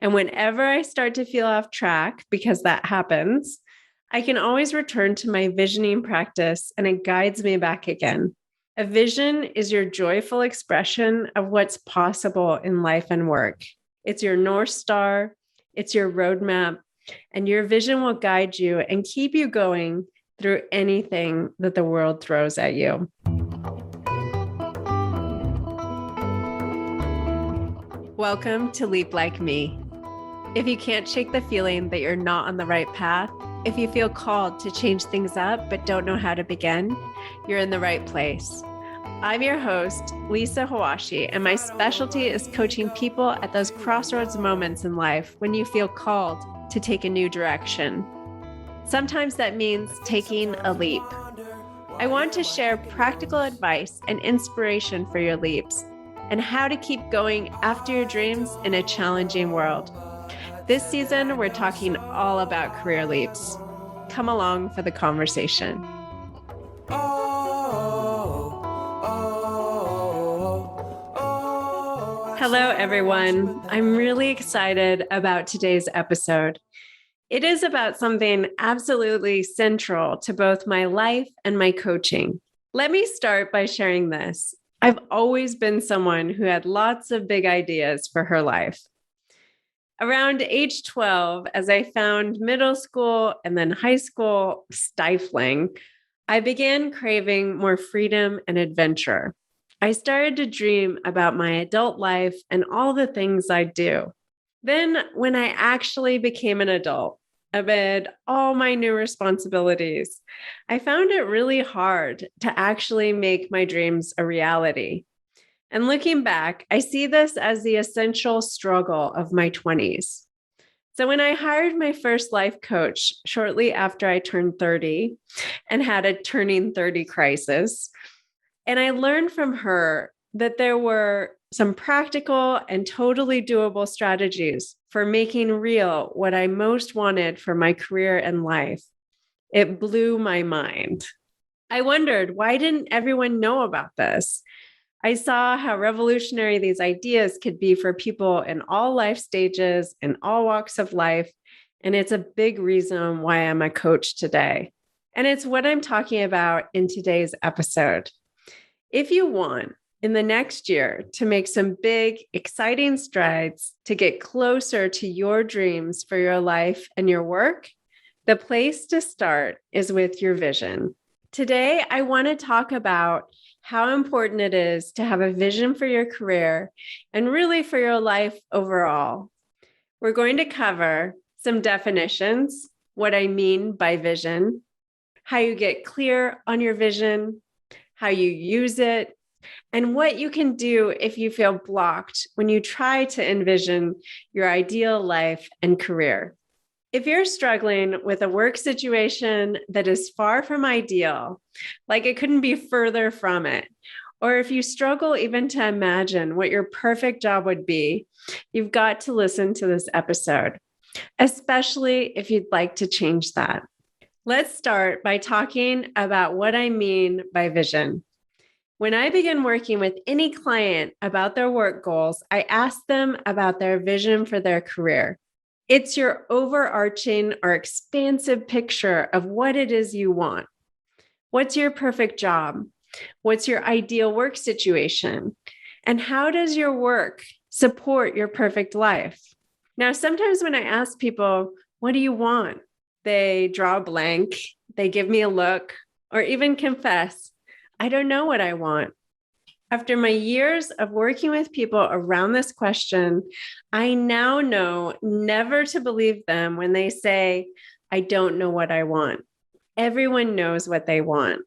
And whenever I start to feel off track, because that happens, I can always return to my visioning practice and it guides me back again. A vision is your joyful expression of what's possible in life and work. It's your North Star, it's your roadmap, and your vision will guide you and keep you going through anything that the world throws at you. Welcome to Leap Like Me. If you can't shake the feeling that you're not on the right path, if you feel called to change things up but don't know how to begin, you're in the right place. I'm your host, Lisa Hawashi, and my specialty is coaching people at those crossroads moments in life when you feel called to take a new direction. Sometimes that means taking a leap. I want to share practical advice and inspiration for your leaps and how to keep going after your dreams in a challenging world. This season, we're talking all about career leaps. Come along for the conversation. Hello, everyone. I'm really excited about today's episode. It is about something absolutely central to both my life and my coaching. Let me start by sharing this. I've always been someone who had lots of big ideas for her life. Around age 12, as I found middle school and then high school stifling, I began craving more freedom and adventure. I started to dream about my adult life and all the things I'd do. Then, when I actually became an adult, amid all my new responsibilities, I found it really hard to actually make my dreams a reality. And looking back, I see this as the essential struggle of my 20s. So when I hired my first life coach shortly after I turned 30 and had a turning 30 crisis, and I learned from her that there were some practical and totally doable strategies for making real what I most wanted for my career and life. It blew my mind. I wondered, why didn't everyone know about this? I saw how revolutionary these ideas could be for people in all life stages and all walks of life. And it's a big reason why I'm a coach today. And it's what I'm talking about in today's episode. If you want in the next year to make some big, exciting strides to get closer to your dreams for your life and your work, the place to start is with your vision. Today, I want to talk about how important it is to have a vision for your career and really for your life overall. We're going to cover some definitions, what I mean by vision, how you get clear on your vision, how you use it, and what you can do if you feel blocked when you try to envision your ideal life and career. If you're struggling with a work situation that is far from ideal, like it couldn't be further from it, or if you struggle even to imagine what your perfect job would be, you've got to listen to this episode, especially if you'd like to change that. Let's start by talking about what I mean by vision. When I begin working with any client about their work goals, I ask them about their vision for their career. It's your overarching or expansive picture of what it is you want. What's your perfect job? What's your ideal work situation? And how does your work support your perfect life? Now, sometimes when I ask people, what do you want? They draw a blank, they give me a look, or even confess, I don't know what I want. After my years of working with people around this question, I now know never to believe them when they say, I don't know what I want. Everyone knows what they want.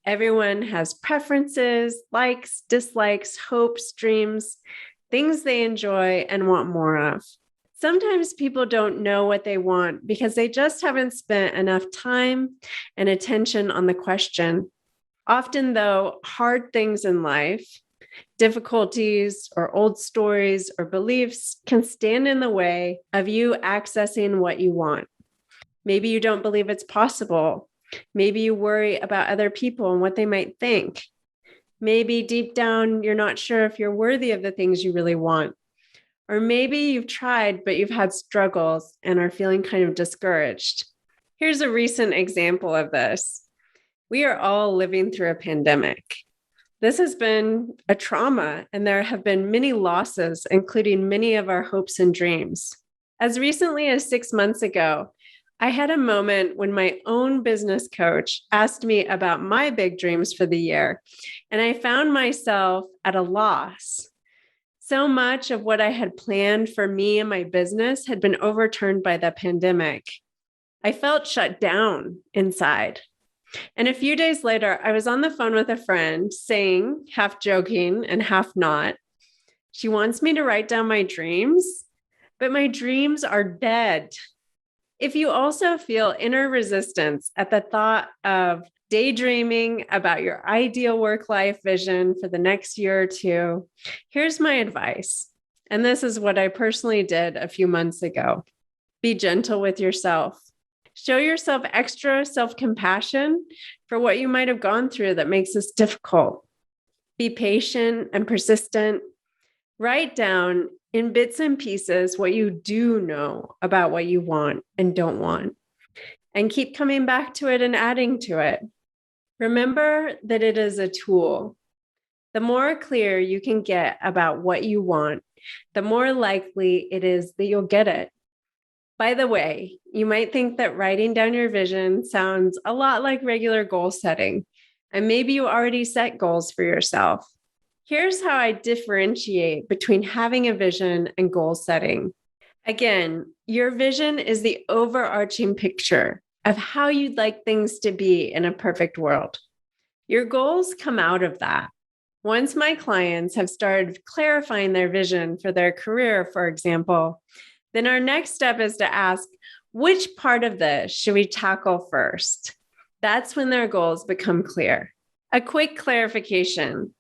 Everyone has preferences, likes, dislikes, hopes, dreams, things they enjoy and want more of. Sometimes people don't know what they want because they just haven't spent enough time and attention on the question. Often, though, hard things in life, difficulties or old stories or beliefs can stand in the way of you accessing what you want. Maybe you don't believe it's possible. Maybe you worry about other people and what they might think. Maybe deep down, you're not sure if you're worthy of the things you really want. Or maybe you've tried, but you've had struggles and are feeling kind of discouraged. Here's a recent example of this. We are all living through a pandemic. This has been a trauma, and there have been many losses, including many of our hopes and dreams. As recently as 6 months ago, I had a moment when my own business coach asked me about my big dreams for the year, and I found myself at a loss. So much of what I had planned for me and my business had been overturned by the pandemic. I felt shut down inside. And a few days later, I was on the phone with a friend saying, half joking and half not, she wants me to write down my dreams, but my dreams are dead. If you also feel inner resistance at the thought of daydreaming about your ideal work-life vision for the next year or two, here's my advice. And this is what I personally did a few months ago. Be gentle with yourself. Show yourself extra self-compassion for what you might have gone through that makes this difficult. Be patient and persistent. Write down in bits and pieces what you do know about what you want and don't want, and keep coming back to it and adding to it. Remember that it is a tool. The more clear you can get about what you want, the more likely it is that you'll get it. By the way, you might think that writing down your vision sounds a lot like regular goal setting, and maybe you already set goals for yourself. Here's how I differentiate between having a vision and goal setting. Again, your vision is the overarching picture of how you'd like things to be in a perfect world. Your goals come out of that. Once my clients have started clarifying their vision for their career, for example, then our next step is to ask, which part of this should we tackle first? That's when their goals become clear. A quick clarification.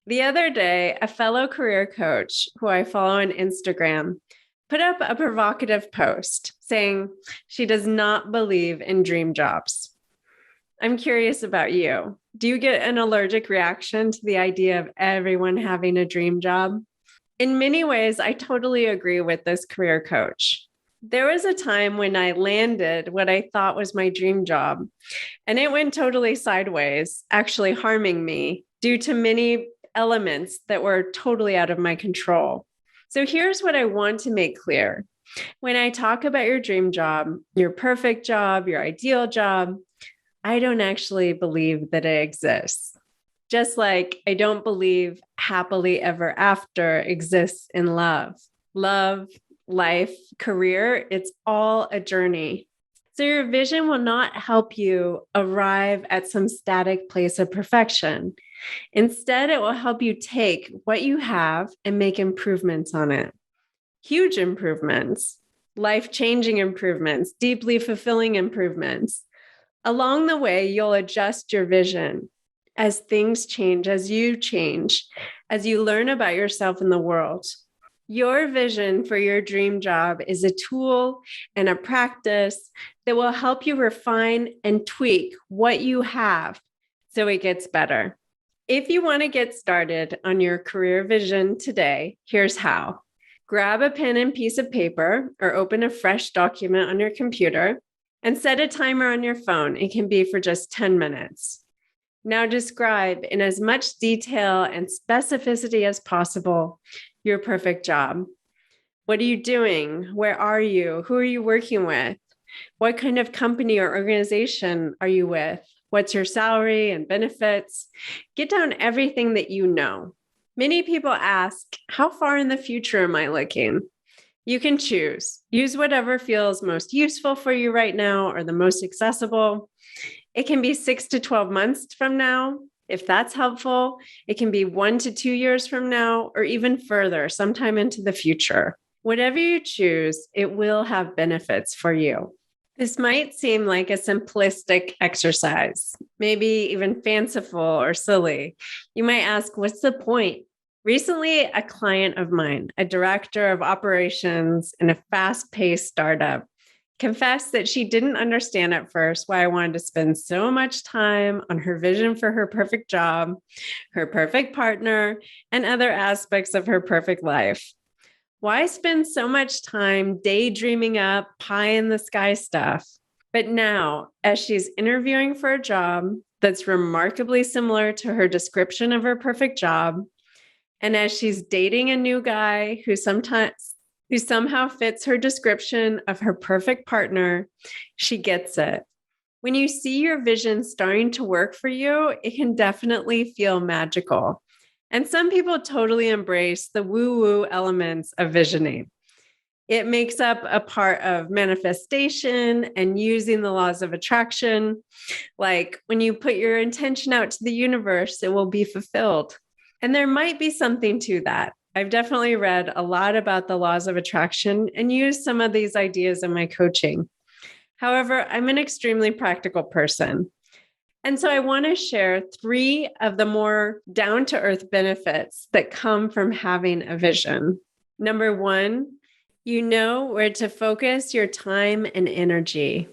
The other day, a fellow career coach who I follow on Instagram put up a provocative post saying she does not believe in dream jobs. I'm curious about you. Do you get an allergic reaction to the idea of everyone having a dream job? In many ways, I totally agree with this career coach. There was a time when I landed what I thought was my dream job, and it went totally sideways, actually harming me due to many elements that were totally out of my control. So here's what I want to make clear. When I talk about your dream job, your perfect job, your ideal job, I don't actually believe that it exists. Just like I don't believe happily ever after exists in love. Love, life, career, it's all a journey. So your vision will not help you arrive at some static place of perfection. Instead, it will help you take what you have and make improvements on it. Huge improvements, life-changing improvements, deeply fulfilling improvements. Along the way, you'll adjust your vision as things change, as you change, as you learn about yourself and the world. Your vision for your dream job is a tool and a practice that will help you refine and tweak what you have so it gets better. If you want to get started on your career vision today, here's how. Grab a pen and piece of paper or open a fresh document on your computer and set a timer on your phone. It can be for just 10 minutes. Now describe in as much detail and specificity as possible your perfect job. What are you doing? Where are you? Who are you working with? What kind of company or organization are you with? What's your salary and benefits? Get down everything that you know. Many people ask, how far in the future am I looking? You can choose. Use whatever feels most useful for you right now or the most accessible. It can be 6 to 12 months from now. If that's helpful, it can be 1 to 2 years from now, or even further, sometime into the future. Whatever you choose, it will have benefits for you. This might seem like a simplistic exercise, maybe even fanciful or silly. You might ask, what's the point? Recently, a client of mine, a director of operations in a fast-paced startup, confessed that she didn't understand at first why I wanted to spend so much time on her vision for her perfect job, her perfect partner, and other aspects of her perfect life. Why spend so much time daydreaming up pie in the sky stuff? But now, as she's interviewing for a job that's remarkably similar to her description of her perfect job, and as she's dating a new guy who somehow fits her description of her perfect partner, she gets it. When you see your vision starting to work for you, it can definitely feel magical. And some people totally embrace the woo-woo elements of visioning. It makes up a part of manifestation and using the laws of attraction. Like when you put your intention out to the universe, it will be fulfilled. And there might be something to that. I've definitely read a lot about the laws of attraction and used some of these ideas in my coaching. However, I'm an extremely practical person. And so I want to share 3 of the more down-to-earth benefits that come from having a vision. Number 1, you know where to focus your time and energy.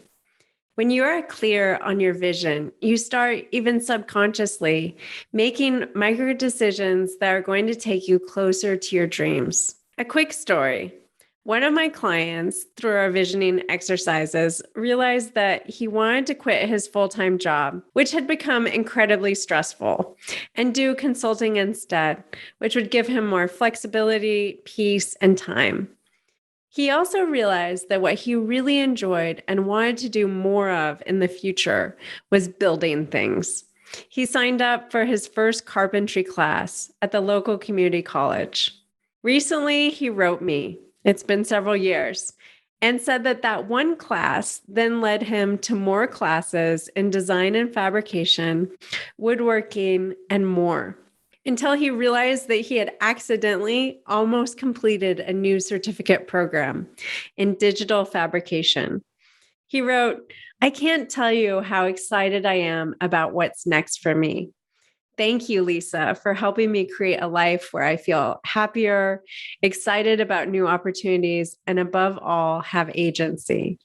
When you are clear on your vision, you start even subconsciously making micro decisions that are going to take you closer to your dreams. A quick story. One of my clients, through our visioning exercises, realized that he wanted to quit his full-time job, which had become incredibly stressful, and do consulting instead, which would give him more flexibility, peace, and time. He also realized that what he really enjoyed and wanted to do more of in the future was building things. He signed up for his first carpentry class at the local community college. Recently, he wrote me. It's been several years, and said that one class then led him to more classes in design and fabrication, woodworking, and more, until he realized that he had accidentally almost completed a new certificate program in digital fabrication. He wrote, "I can't tell you how excited I am about what's next for me. Thank you, Lisa, for helping me create a life where I feel happier, excited about new opportunities, and above all, have agency."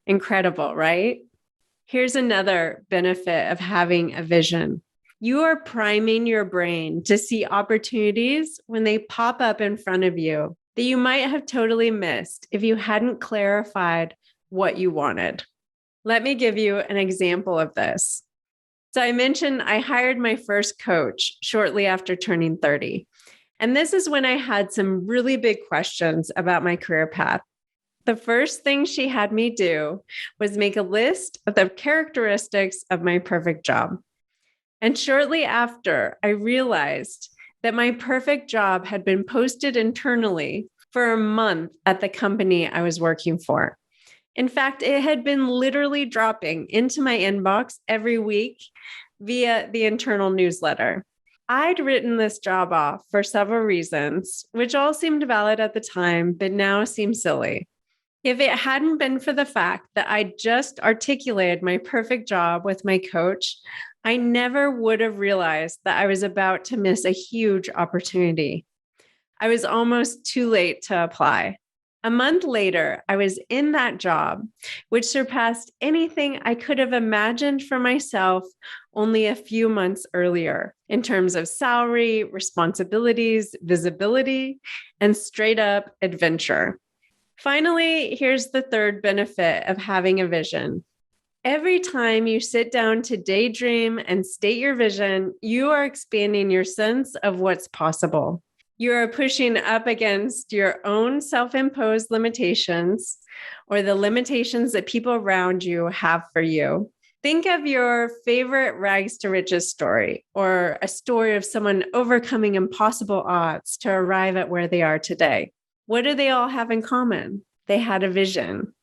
Incredible, right? Here's another benefit of having a vision. You are priming your brain to see opportunities when they pop up in front of you that you might have totally missed if you hadn't clarified what you wanted. Let me give you an example of this. So I mentioned I hired my first coach shortly after turning 30. And this is when I had some really big questions about my career path. The first thing she had me do was make a list of the characteristics of my perfect job. And shortly after, I realized that my perfect job had been posted internally for a month at the company I was working for. In fact, it had been literally dropping into my inbox every week via the internal newsletter. I'd written this job off for several reasons, which all seemed valid at the time, but now seem silly. If it hadn't been for the fact that I just articulated my perfect job with my coach, I never would have realized that I was about to miss a huge opportunity. I was almost too late to apply. A month later, I was in that job, which surpassed anything I could have imagined for myself only a few months earlier in terms of salary, responsibilities, visibility, and straight up adventure. Finally, here's the third benefit of having a vision. Every time you sit down to daydream and state your vision, you are expanding your sense of what's possible. You are pushing up against your own self-imposed limitations or the limitations that people around you have for you. Think of your favorite rags to riches story or a story of someone overcoming impossible odds to arrive at where they are today. What do they all have in common? They had a vision.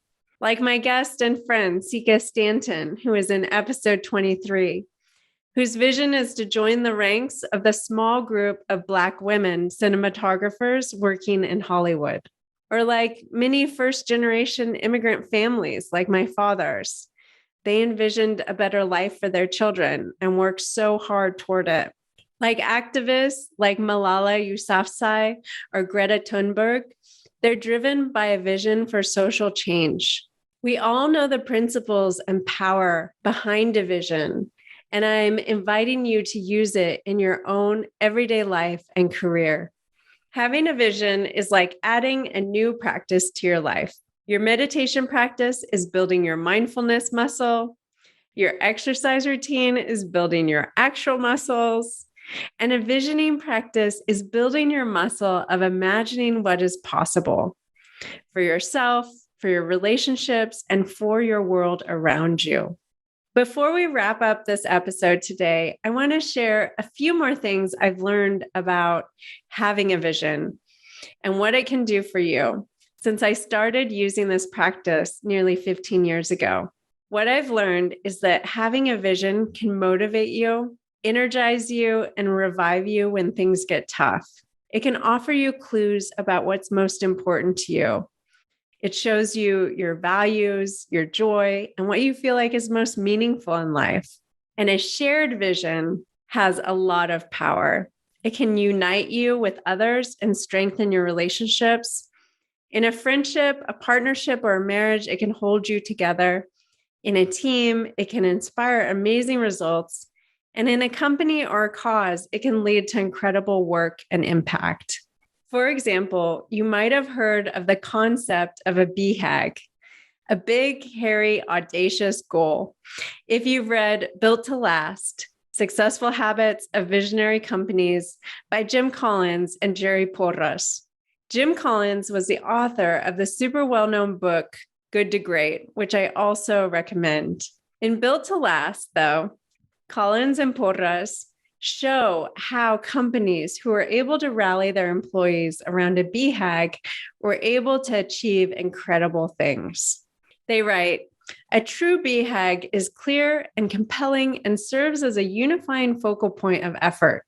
Like my guest and friend, Sika Stanton, who is in episode 23, whose vision is to join the ranks of the small group of Black women cinematographers working in Hollywood. Or like many first-generation immigrant families like my father's. They envisioned a better life for their children and worked so hard toward it. Like activists like Malala Yousafzai or Greta Thunberg, they're driven by a vision for social change. We all know the principles and power behind a vision, and I'm inviting you to use it in your own everyday life and career. Having a vision is like adding a new practice to your life. Your meditation practice is building your mindfulness muscle. Your exercise routine is building your actual muscles. And a visioning practice is building your muscle of imagining what is possible for yourself, for your relationships, and for your world around you. Before we wrap up this episode today, I want to share a few more things I've learned about having a vision and what it can do for you since I started using this practice nearly 15 years ago. What I've learned is that having a vision can motivate you, energize you, and revive you when things get tough. It can offer you clues about what's most important to you. It shows you your values, your joy, and what you feel like is most meaningful in life. And a shared vision has a lot of power. It can unite you with others and strengthen your relationships. In a friendship, a partnership, or a marriage, it can hold you together. In a team, it can inspire amazing results. And in a company or a cause, it can lead to incredible work and impact. For example, you might have heard of the concept of a BHAG, a big, hairy, audacious goal. If you've read Built to Last, Successful Habits of Visionary Companies by Jim Collins and Jerry Porras. Jim Collins was the author of the super well-known book, Good to Great, which I also recommend. In Built to Last, though, Collins and Porras show how companies who are able to rally their employees around a BHAG were able to achieve incredible things. They write, a true BHAG is clear and compelling and serves as a unifying focal point of effort,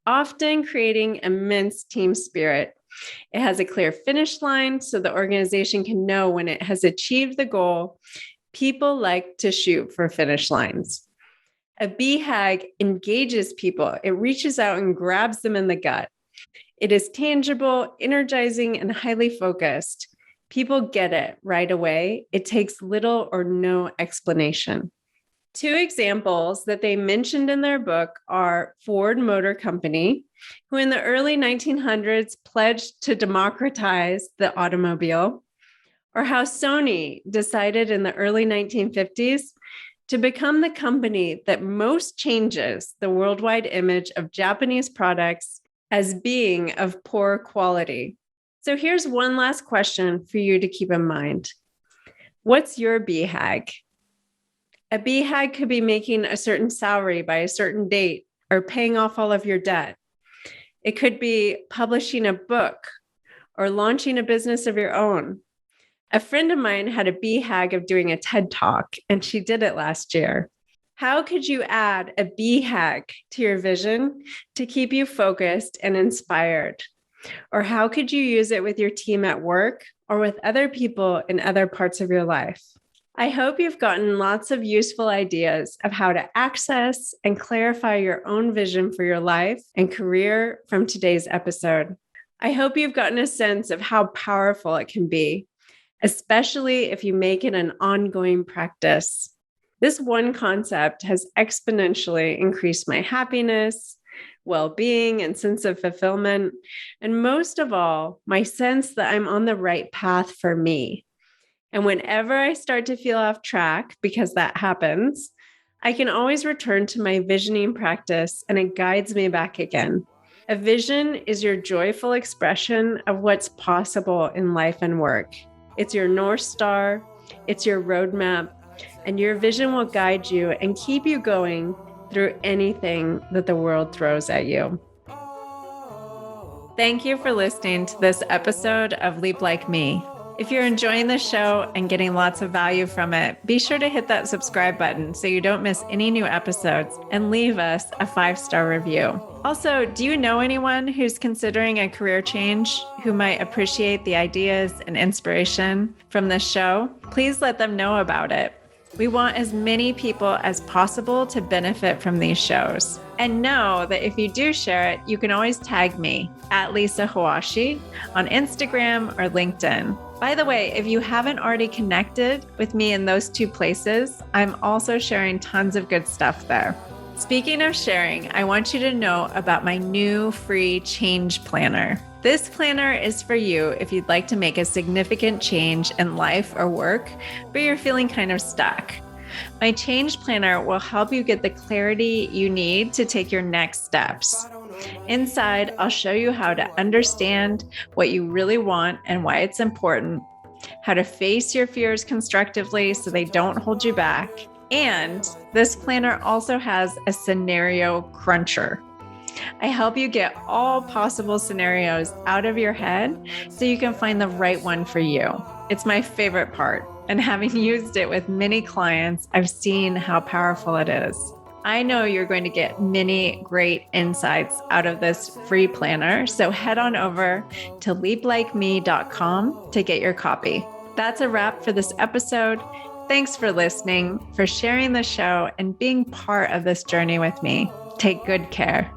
often creating immense team spirit. It has a clear finish line so the organization can know when it has achieved the goal. People like to shoot for finish lines. A BHAG engages people. It reaches out and grabs them in the gut. It is tangible, energizing, and highly focused. People get it right away. It takes little or no explanation. Two examples that they mentioned in their book are Ford Motor Company, who in the early 1900s pledged to democratize the automobile, or how Sony decided in the early 1950s to become the company that most changes the worldwide image of Japanese products as being of poor quality. So here's one last question for you to keep in mind. What's your BHAG? A BHAG could be making a certain salary by a certain date or paying off all of your debt. It could be publishing a book or launching a business of your own. A friend of mine had a BHAG of doing a TED Talk, and she did it last year. How could you add a BHAG to your vision to keep you focused and inspired? Or how could you use it with your team at work or with other people in other parts of your life? I hope you've gotten lots of useful ideas of how to access and clarify your own vision for your life and career from today's episode. I hope you've gotten a sense of how powerful it can be, especially if you make it an ongoing practice. This one concept has exponentially increased my happiness, well-being, and sense of fulfillment, and most of all, my sense that I'm on the right path for me. And whenever I start to feel off track, because that happens, I can always return to my visioning practice and it guides me back again. A vision is your joyful expression of what's possible in life and work. It's your North Star, it's your roadmap, and your vision will guide you and keep you going through anything that the world throws at you. Thank you for listening to this episode of Leap Like Me. If you're enjoying the show and getting lots of value from it, be sure to hit that subscribe button so you don't miss any new episodes and leave us a 5-star review. Also, do you know anyone who's considering a career change who might appreciate the ideas and inspiration from this show? Please let them know about it. We want as many people as possible to benefit from these shows. And know that if you do share it, you can always tag me at Lisa Hawashi on Instagram or LinkedIn. By the way, if you haven't already connected with me in those two places, I'm also sharing tons of good stuff there. Speaking of sharing, I want you to know about my new free change planner. This planner is for you if you'd like to make a significant change in life or work, but you're feeling kind of stuck. My change planner will help you get the clarity you need to take your next steps. Inside, I'll show you how to understand what you really want and why it's important, how to face your fears constructively so they don't hold you back. And this planner also has a scenario cruncher. I help you get all possible scenarios out of your head so you can find the right one for you. It's my favorite part, and having used it with many clients, I've seen how powerful it is. I know you're going to get many great insights out of this free planner, so head on over to leaplikeme.com to get your copy. That's a wrap for this episode. Thanks for listening, for sharing the show, and being part of this journey with me. Take good care.